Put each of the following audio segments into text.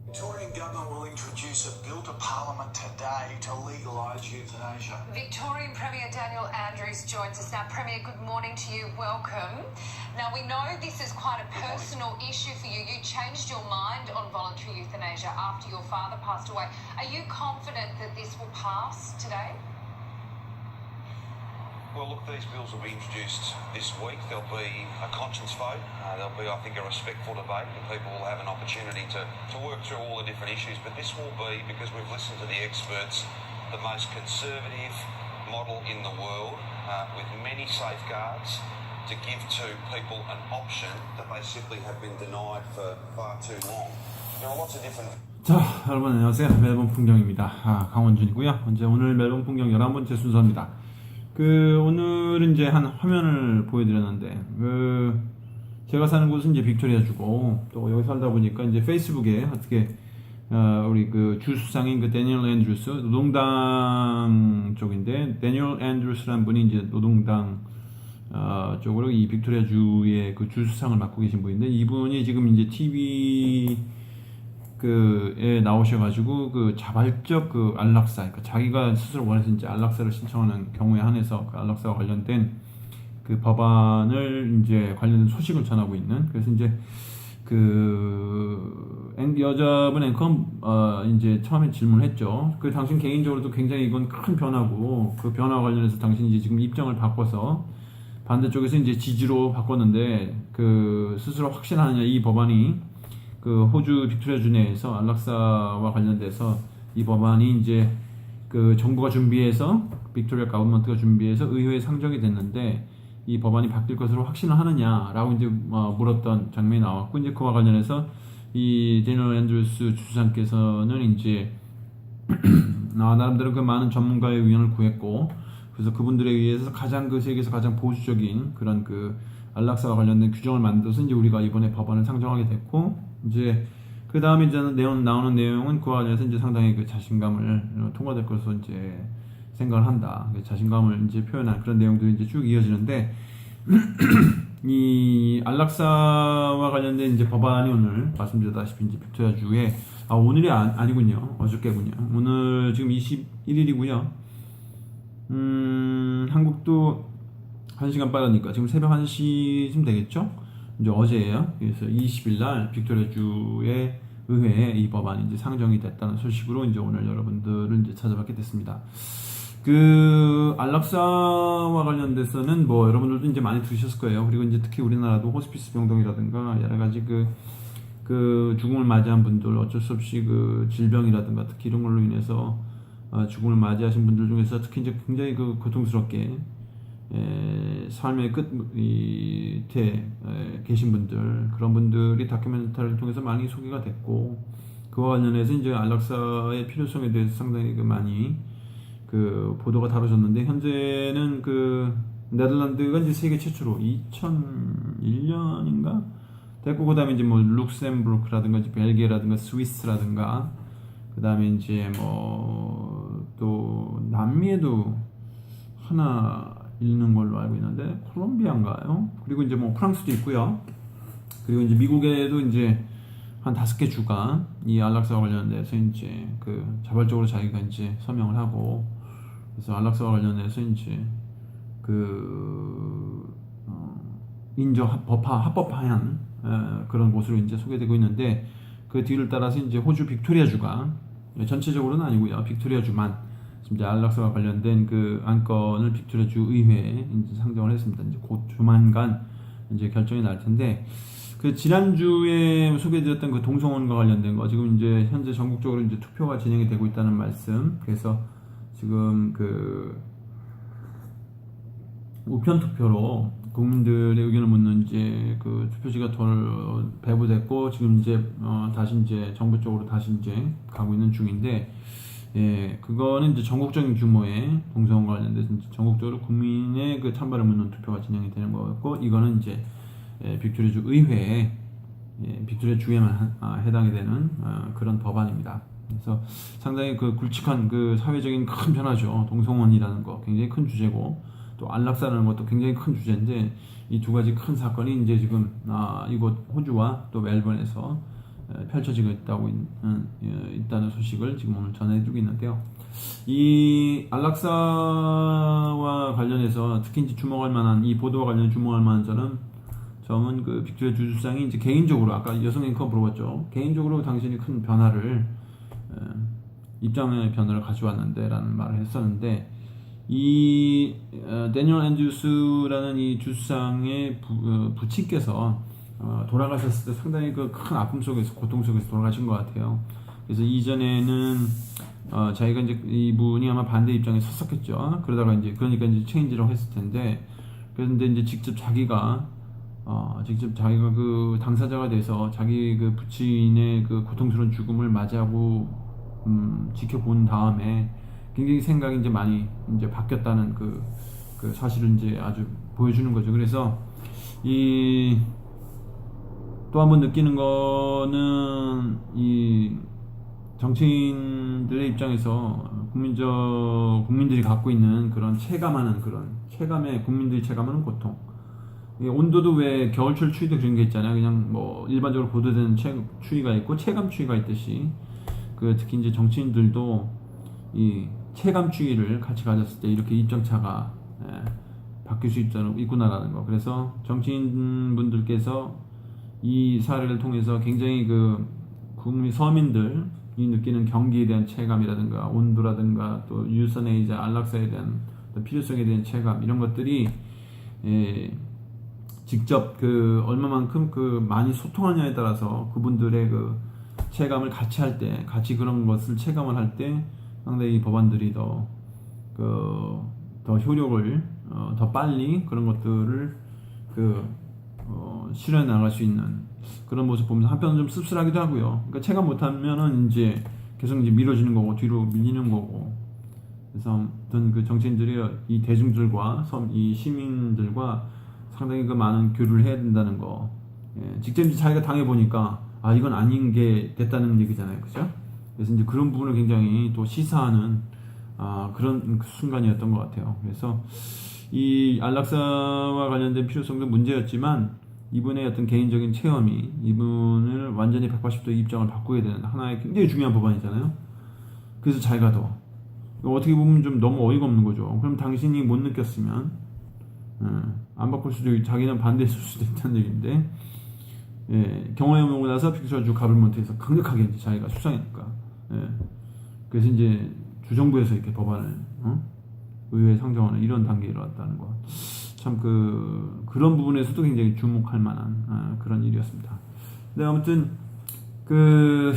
Victorian government will introduce a bill to Parliament today to legalise euthanasia. Victorian Premier Daniel Andrews joins us now. Premier, good morning to you. Welcome. Now, we know this is quite a personal issue for you. You changed your mind on voluntary euthanasia after your father passed away. Are you confident that this will pass today? Well, look, these bills will be introduced this week. There'll be a conscience vote. There'll be, I think, a respectful debate, and people will have an opportunity to work through all the different issues. But this will be, because we've listened to the experts, the most conservative model in the world, with many safeguards to give to people an option that they simply have been denied for far too long. There are lots of different... 자, 여러분 안녕하세요. 멜번 풍경입니다. 강원준이고요. 오늘 멜번 풍경 11번째 순서입니다. 오늘은 이제 한 화면을 보여드렸는데, 제가 사는 곳은 이제 빅토리아주고, 또 여기 살다 보니까 이제 페이스북에 어떻게, 우리 주 수상인 데니얼 앤드루스, 노동당 쪽인데, 데니얼 앤드루스라는 분이 이제 노동당, 쪽으로 이 빅토리아주의 주 수상을 맡고 계신 분인데, 이분이 지금 이제 TV, 에 나오셔가지고 자발적 안락사, 그러니까 자기가 스스로 원해서 이제 안락사를 신청하는 경우에 한해서 안락사와 관련된 법안을 이제 관련된 소식을 전하고 있는. 그래서 이제 여자분 앵커 이제 처음에 질문했죠. 당신 개인적으로도 굉장히 이건 큰 변화고, 그 변화와 관련해서 당신이 이제 지금 입장을 바꿔서 반대쪽에서 이제 지지로 바꿨는데 스스로 확신하느냐, 이 법안이 호주 빅토리아주 내에서 안락사와 관련돼서 이 법안이 이제 정부가 준비해서, 빅토리아 가버먼트가 준비해서 의회에 상정이 됐는데 이 법안이 바뀔 것으로 확신을 하느냐라고 이제 물었던 장면이 나왔고, 이제 그와 관련해서 이 데니얼 앤드루스 주수상께서는 이제 나름대로 많은 전문가의 의견을 구했고, 그래서 그분들에 의해서 세계에서 가장 보수적인 그런 안락사와 관련된 규정을 만들어서 이제 우리가 이번에 법안을 상정하게 됐고, 이제 그 다음에 이제 나오는 내용은 그와 관련해서 이제 상당히 자신감을 통과될 것으로 이제 생각을 한다. 자신감을 이제 표현한 그런 내용들이 이제 쭉 이어지는데, 이 안락사와 관련된 이제 법안이 오늘 말씀드렸다시피 이제 빅토리아주에 오늘이 아니군요. 어저께군요. 오늘 지금 21일이고요. 한국도 1시간 빠르니까 지금 새벽 1시쯤 되겠죠? 이제 어제예요. 그래서 20일 날 빅토리아주의 의회에 이 법안이 이제 상정이 됐다는 소식으로 이제 오늘 여러분들을 이제 찾아뵙게 됐습니다. 안락사와 관련돼서는 여러분들도 이제 많이 들으셨을 거예요. 그리고 이제 특히 우리나라도 호스피스 병동이라든가 여러 가지 죽음을 맞이한 분들, 어쩔 수 없이 질병이라든가 특히 이런 걸로 인해서 죽음을 맞이하신 분들 중에서 특히 이제 굉장히 고통스럽게 삶의 끝에 계신 분들, 그런 분들이 다큐멘터리를 통해서 많이 소개가 됐고, 그와 관련해서 이제 안락사의 필요성에 대해서 상당히 많이 보도가 다뤄졌는데, 현재는 네덜란드가 이제 세계 최초로 2001년인가 됐고, 그 다음에 이제 룩셈부르크라든가 벨기에라든가 스위스라든가, 그 다음에 이제 또 남미에도 하나 있는 걸로 알고 있는데, 콜롬비아인가요? 그리고 이제 프랑스도 있고요. 그리고 이제 미국에도 이제 한 5개 주가 이 안락사와 관련돼서 이제 자발적으로 자기가 이제 서명을 하고, 그래서 안락사와 관련해서 이제 합법화한 그런 곳으로 이제 소개되고 있는데, 그 뒤를 따라서 이제 호주 빅토리아주가, 전체적으로는 아니고요, 빅토리아주만 이제 안락사와 관련된 안건을 빅토리아주 의회에 이제 상정을 했습니다. 이제 곧 조만간 이제 결정이 날 텐데, 지난주에 소개해드렸던 동성혼과 관련된 거, 지금 이제 현재 전국적으로 이제 투표가 진행이 되고 있다는 말씀. 그래서 지금 우편 투표로 국민들의 의견을 묻는 이제 투표지가 배부됐고, 지금 이제 다시 이제 정부 쪽으로 다시 이제 가고 있는 중인데, 그거는 이제 전국적인 규모의 동성혼과 관련돼서 이제 전국적으로 국민의 찬반을 묻는 투표가 진행이 되는 거였고, 이거는 이제 빅토리아주 의회에, 빅토리아주에만 해당이 되는 그런 법안입니다. 그래서 상당히 굵직한 사회적인 큰 변화죠. 동성혼이라는 거 굉장히 큰 주제고, 또 안락사라는 것도 굉장히 큰 주제인데, 이 두 가지 큰 사건이 이제 지금 이곳 호주와 또 멜번에서 펼쳐지고 있다는 소식을 지금 오늘 전해드리고 있는데요. 이 안락사와 관련해서 특히 이제 주목할 만한 이 보도와 관련 주목할 만한 점은 그 빅토리아 주주상이 이제 개인적으로 아까 여성 앵커가 물어봤죠. 개인적으로 당신이 큰 변화를 입장의 변화를 가져왔는데라는 말을 했었는데 이 데니얼 앤드루스라는 이 주주상의 부친께서 돌아가셨을 때 상당히 그 큰 아픔 속에서 고통 속에서 돌아가신 것 같아요. 그래서 이전에는 자기가 이제 이분이 아마 반대 입장에 섰었겠죠. 그러니까 이제 체인지라고 했을 텐데 그런데 이제 직접 자기가 그 당사자가 돼서 자기 그 부친의 그 고통스러운 죽음을 맞이하고 지켜본 다음에 굉장히 생각이 이제 많이 이제 바뀌었다는 그 사실을 이제 아주 보여주는 거죠. 그래서 또 한 번 느끼는 거는 이 정치인들의 입장에서 국민들이 갖고 있는 그런 국민들이 체감하는 고통. 온도도 왜 겨울철 추위도 그런 게 있잖아요. 그냥 뭐 일반적으로 보도되는 추위가 있고 체감 추위가 있듯이 특히 이제 정치인들도 이 체감 추위를 같이 가졌을 때 이렇게 입장차가 바뀔 수 있구나라는 거. 그래서 정치인분들께서 이 사례를 통해서 굉장히 국민 서민들이 느끼는 경기에 대한 체감이라든가 온도라든가 또 유선에이자 안락사에 대한 필요성에 대한 체감 이런 것들이 직접 얼마만큼 많이 소통하냐에 따라서 그분들의 체감을 같이 그런 것을 체감을 할 때 상당히 법안들이 더 효력을 더 빨리 그런 것들을 실현해 나갈 수 있는 그런 모습 보면서 한편은 좀 씁쓸하기도 하고요. 그러니까 체감 못하면은 이제 계속 이제 미뤄지는 거고 뒤로 밀리는 거고. 그래서 어떤 그 정치인들이 이 대중들과 이 시민들과 상당히 많은 교류를 해야 된다는 거. 직접 이제 자기가 당해 보니까 이건 아닌 게 됐다는 얘기잖아요, 그죠? 그래서 이제 그런 부분을 굉장히 또 시사하는 그런 순간이었던 것 같아요. 그래서 이 안락사와 관련된 필요성도 문제였지만 이분의 어떤 개인적인 체험이 이분을 완전히 180도 입장을 바꾸게 되는 하나의 굉장히 중요한 법안이잖아요. 그래서 자기가 더 어떻게 보면 좀 너무 어이가 없는 거죠. 그럼 당신이 못 느꼈으면 안 바꿀 수도 있고 자기는 반대했을 수도 있다는 얘기인데 경험해보고 나서 빅토리아 주 가버먼트에서 강력하게 이제 자기가 수상했니까 그래서 이제 주정부에서 이렇게 법안을 의회에 상정하는 이런 단계에 이르렀다는 거. 참 그런 부분에서도 굉장히 주목할 만한 그런 일이었습니다. 근데 아무튼 그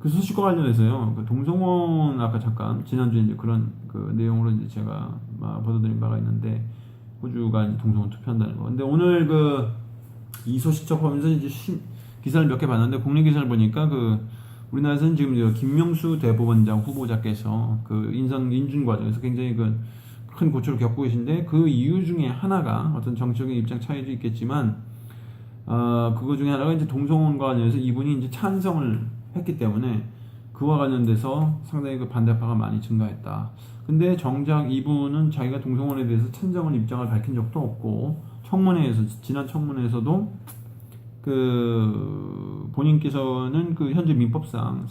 소식과 관련해서요. 동성원 아까 잠깐 지난주에 이제 그런 내용으로 이제 제가 보도드린 바가 있는데 호주가 이제 동성원 투표한다는 거. 근데 오늘 이 소식 접하면서 이제 기사를 몇 개 봤는데 국내 기사를 보니까 우리나라에서는 지금 김명수 대법원장 후보자께서 인준 과정에서 굉장히 큰 고초를 겪고 계신데 그 이유 중에 하나가 어떤 정치적인 입장 차이도 있겠지만 그거 중에 하나가 이제 동성혼과 관련해서 이분이 이제 찬성을 했기 때문에 그와 관련돼서 상당히 반대파가 많이 증가했다. 근데 정작 이분은 자기가 동성혼에 대해서 찬성을 입장을 밝힌 적도 없고 지난 청문회에서도 본인께서는 현재 민법상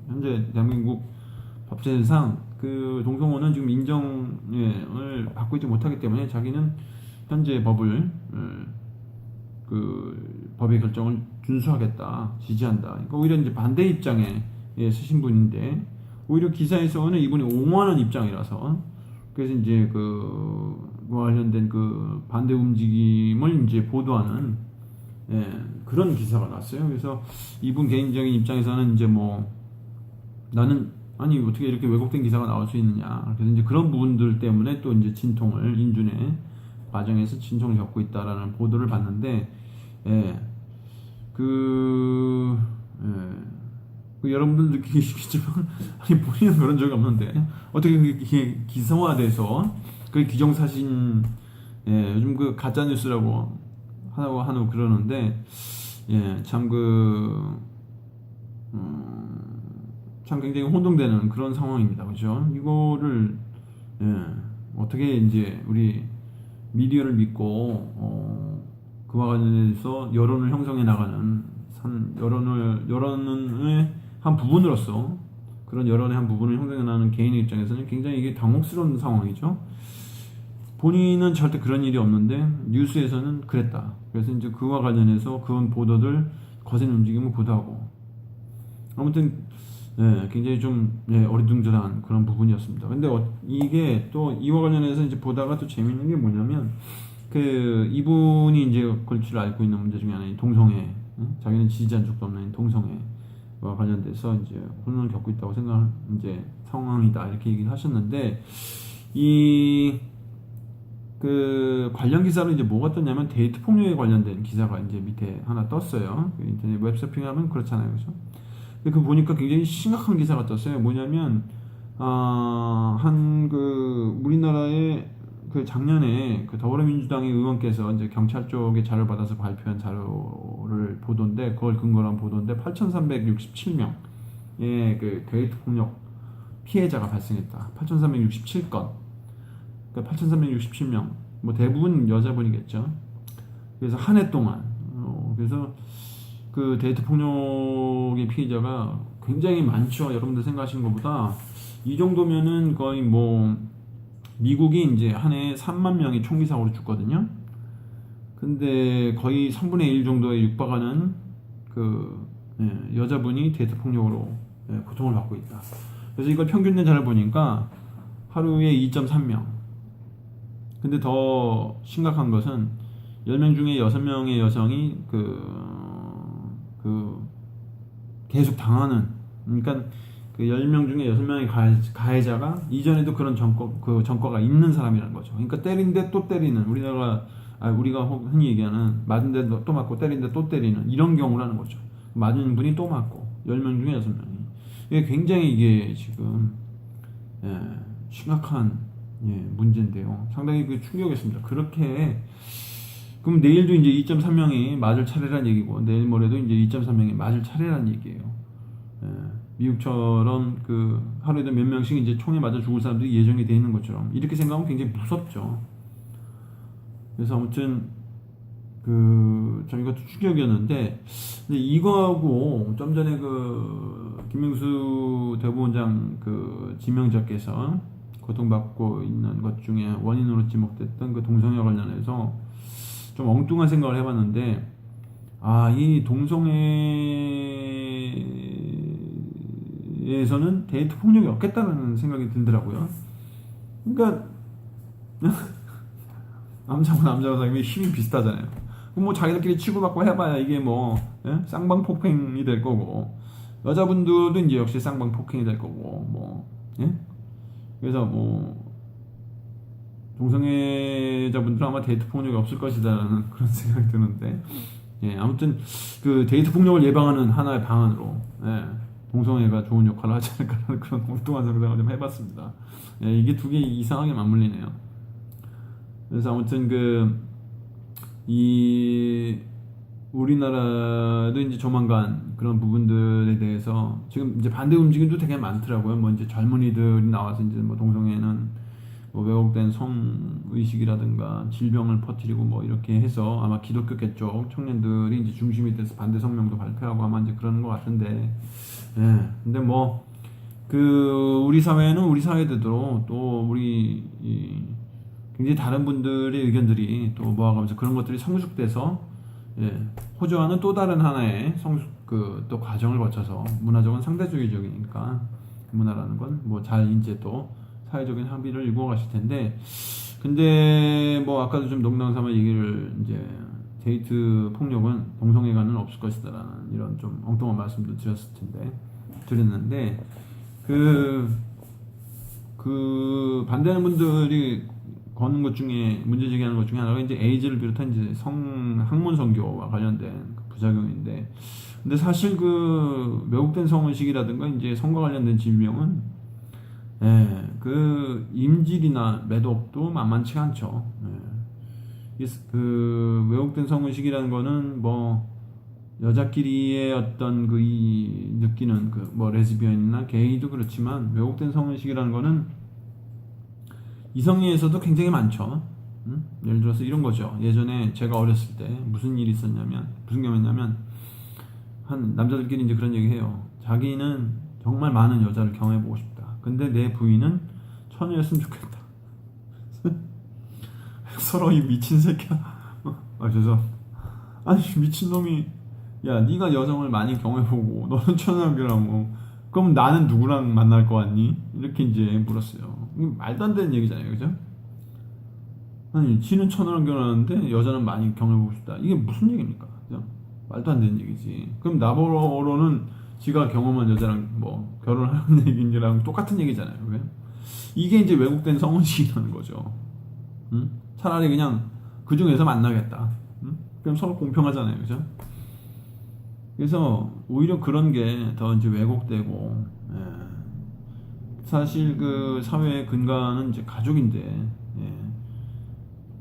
현재 대한민국 법제상 동성혼은 지금 인정을 받고 있지 못하기 때문에 자기는 현재 법의 결정을 준수하겠다, 지지한다. 그러니까 오히려 이제 반대 입장에 서신 분인데 오히려 기사에서는 이분이 옹호하는 입장이라서 그래서 이제 그와 관련된 반대 움직임을 이제 보도하는 그런 기사가 났어요. 그래서 이분 개인적인 입장에서는 이제 나는 어떻게 이렇게 왜곡된 기사가 나올 수 있느냐. 그래서 이제 그런 부분들 때문에 또 이제 인준의 과정에서 진통을 겪고 있다라는 보도를 봤는데, 여러분들 느끼시겠지만, 본인은 그런 적이 없는데, 어떻게 그게 기사화돼서, 기정사신, 요즘 가짜뉴스라고 하고 그러는데, 참 굉장히 혼동되는 그런 상황입니다. 그죠? 이거를, 어떻게 이제 우리 미디어를 믿고, 그와 관련해서 여론을 형성해 나가는 한 여론의 한 부분으로서 그런 여론의 한 부분을 형성해나가는 개인의 입장에서는 굉장히 이게 당혹스러운 상황이죠. 본인은 절대 그런 일이 없는데 뉴스에서는 그랬다. 그래서 이제 그와 관련해서 그런 보도들 거센 움직임을 보도하고 아무튼 굉장히 좀 어리둥절한 그런 부분이었습니다. 근데 이게 또 이와 관련해서 이제 보다가 또 재밌는 게 뭐냐면 그 이분이 이제 골치를 앓고 있는 문제 중에 하나인 동성애, 자기는 지지한 적도 없는 동성애와 관련돼서 이제 혼란을 겪고 있다고 생각하는 이제 상황이다 이렇게 얘기를 하셨는데 그 관련 기사로 이제 뭐가 떴냐면 데이트 폭력에 관련된 기사가 이제 밑에 하나 떴어요. 인터넷 웹서핑하면 그렇잖아요, 그죠? 근데 그 보니까 굉장히 심각한 기사가 떴어요. 뭐냐면 우리나라의 그 작년에 그 더불어민주당의 의원께서 이제 경찰 쪽에 자료를 받아서 발표한 자료를 보도인데 그걸 근거로 한 보도인데 8,367명의 그 데이트 폭력 피해자가 발생했다. 8,367건. 그러니까 8,367명. 뭐 대부분 여자분이겠죠. 그래서 한 해 동안 그래서 그 데이트 폭력의 피해자가 굉장히 많죠. 여러분들 생각하시는 것보다 이 정도면은 거의 뭐 미국이 이제 한 해에 3만 명이 총기 사고로 죽거든요. 근데 거의 3분의 1 정도에 육박하는 그 여자분이 데이트 폭력으로 고통을 받고 있다. 그래서 이걸 평균 내자를 보니까 하루에 2.3명. 근데 더 심각한 것은 10명 중에 6명의 여성이 계속 당하는, 그러니까 그 10명 중에 6명의 가해자가 이전에도 그런 전과가 있는 사람이라는 거죠. 그러니까 때린데 또 때리는, 우리가 흔히 얘기하는 맞은데 또 맞고 때린데 또 때리는 이런 경우라는 거죠. 맞은 분이 또 맞고 10명 중에 6명이. 이게 굉장히 이게 지금 심각한 문제인데요. 상당히 그 충격이었습니다. 그렇게 그럼 내일도 이제 2.3명이 맞을 차례란 얘기고 내일 모레도 이제 2.3명이 맞을 차례란 얘기예요. 미국처럼 그 하루에도 몇 명씩 이제 총에 맞아 죽을 사람들이 예정이 돼 있는 것처럼 이렇게 생각하면 굉장히 무섭죠. 그래서 아무튼 참 이것도 충격이었는데, 근데 이거하고 좀 전에 그 김명수 대법원장 그 지명자께서 고통받고 있는 것 중에 원인으로 지목됐던 그 동성애 관련해서 좀 엉뚱한 생각을 해봤는데, 이 동성애에서는 데이트 폭력이 없겠다는 생각이 들더라고요. 그러니까 남자와 남자가 사귀면 힘이 비슷하잖아요. 뭐 자기들끼리 치고받고 해봐야 이게 뭐 쌍방폭행이 될 거고, 여자분들도 이제 역시 쌍방폭행이 될 거고 그래서 뭐 동성애자분들은 아마 데이트 폭력이 없을 것이다라는 그런 생각이 드는데, 아무튼 그 데이트 폭력을 예방하는 하나의 방안으로 동성애가 좋은 역할을 하지 않을까라는 그런 엉뚱한 상상을 좀 해봤습니다. 이게 두 개 이상하게 맞물리네요. 그래서 아무튼 우리나라도 이제 조만간 그런 부분들에 대해서 지금 이제 반대 움직임도 되게 많더라고요. 뭐 이제 젊은이들이 나와서 이제 뭐 동성애는 뭐 왜곡된 성 의식이라든가 질병을 퍼뜨리고 뭐 이렇게 해서 아마 기독교계 쪽 청년들이 이제 중심이 돼서 반대 성명도 발표하고 아마 이제 그러는 것 같은데, 근데 뭐 우리 사회는 우리 사회대로 또 굉장히 다른 분들의 의견들이 또 모아가면서 그런 것들이 성숙돼서 호주와는 또 다른 하나의 또 과정을 거쳐서, 문화적인 상대주의적이니까 문화라는 건 뭐 잘 이제 또 사회적인 합의를 이루어 가실 텐데, 근데 뭐 아까도 좀 농담 삼아 얘기를 이제 데이트 폭력은 동성애가는 없을 것이다라는 이런 좀 엉뚱한 말씀도 드렸는데 반대하는 분들이 거는 것 중에 문제 제기하는 것 중에 하나가 이제 에이즈를 비롯한 이제 학문 성교와 관련된 부작용인데, 근데 사실 왜곡된 성의식이라든가 이제 성과 관련된 질병은 임질이나 매독도 만만치가 않죠. 왜곡된 성의식이라는 거는 뭐 여자끼리의 어떤 느끼는 뭐 레즈비언이나 게이도 그렇지만, 왜곡된 성의식이라는 거는 이성애에서도 굉장히 많죠. 예를 들어서 이런 거죠. 예전에 제가 어렸을 때 무슨 경험했냐면, 한 남자들끼리 이제 그런 얘기 해요. 자기는 정말 많은 여자를 경험해보고 싶다. 근데 내 부인은 처녀였으면 좋겠다. 서로 이 미친 새끼야. 아니 미친놈이, 야 네가 여성을 많이 경험해보고 너는 처녀라고, 그럼 나는 누구랑 만날 거 같니? 이렇게 이제 물었어요. 이게 말도 안 되는 얘기잖아요, 그죠? 아니 지는 처녀랑 결혼하는데 여자는 많이 경험해보고 싶다. 이게 무슨 얘기입니까? 그죠? 말도 안 되는 얘기지. 그럼 나보로는 지가 경험한 여자랑 뭐 결혼하는 얘기랑 똑같은 얘기잖아요. 왜? 이게 이제 왜곡된 성혼식이라는 거죠. 응? 차라리 그냥 그 중에서 만나겠다. 응? 그럼 서로 공평하잖아요, 그죠? 그래서 오히려 그런 게 더 이제 왜곡되고, 예. 사실 그 사회의 근간은 이제 가족인데, 예.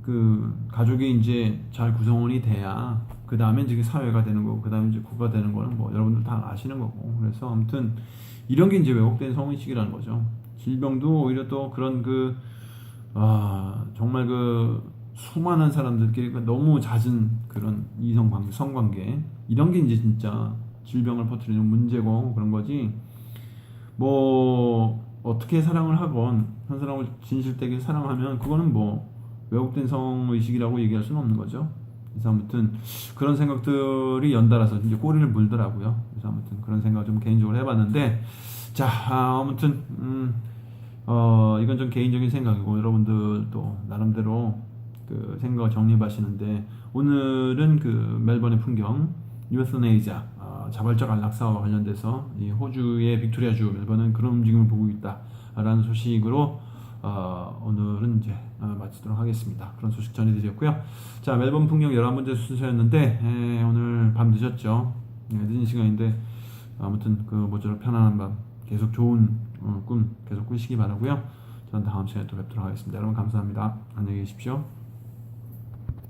그 가족이 이제 잘 구성원이 돼야 그 다음에 이제 사회가 되는 거고, 그 다음에 이제 국가가 되는 거는 뭐 여러분들 다 아시는 거고. 그래서 아무튼 이런 게 이제 왜곡된 성인식이라는 거죠. 질병도 오히려 또 그런 정말 그 수많은 사람들끼리 너무 잦은 그런 이성관계, 성관계, 이런 게 이제 진짜 질병을 퍼뜨리는 문제고 그런 거지. 뭐 어떻게 사랑을 하건 한 사람을 진실되게 사랑하면 그거는 뭐 왜곡된 성의식이라고 얘기할 수는 없는 거죠. 그래서 아무튼 그런 생각들이 연달아서 이제 꼬리를 물더라고요. 그래서 아무튼 그런 생각을 좀 개인적으로 해봤는데, 자, 아무튼 이건 좀 개인적인 생각이고 여러분들도 나름대로 그 생각을 정립하시는데, 오늘은 그 멜번의 풍경, 유에스네이자 자발적 안락사와 관련돼서 이 호주의 빅토리아주 멜번은 그런 움직임을 보고 있다라는 소식으로 오늘은 이제 마치도록 하겠습니다. 그런 소식 전해드렸고요. 자, 멜번 풍경 11번째 순서였는데 오늘 밤 늦었죠. 늦은 시간인데 아무튼 그 모쪼록 편안한 밤, 계속 좋은 꿈 계속 꾸시기 바라고요. 저는 다음 시간에 또 뵙도록 하겠습니다. 여러분 감사합니다. 안녕히 계십시오.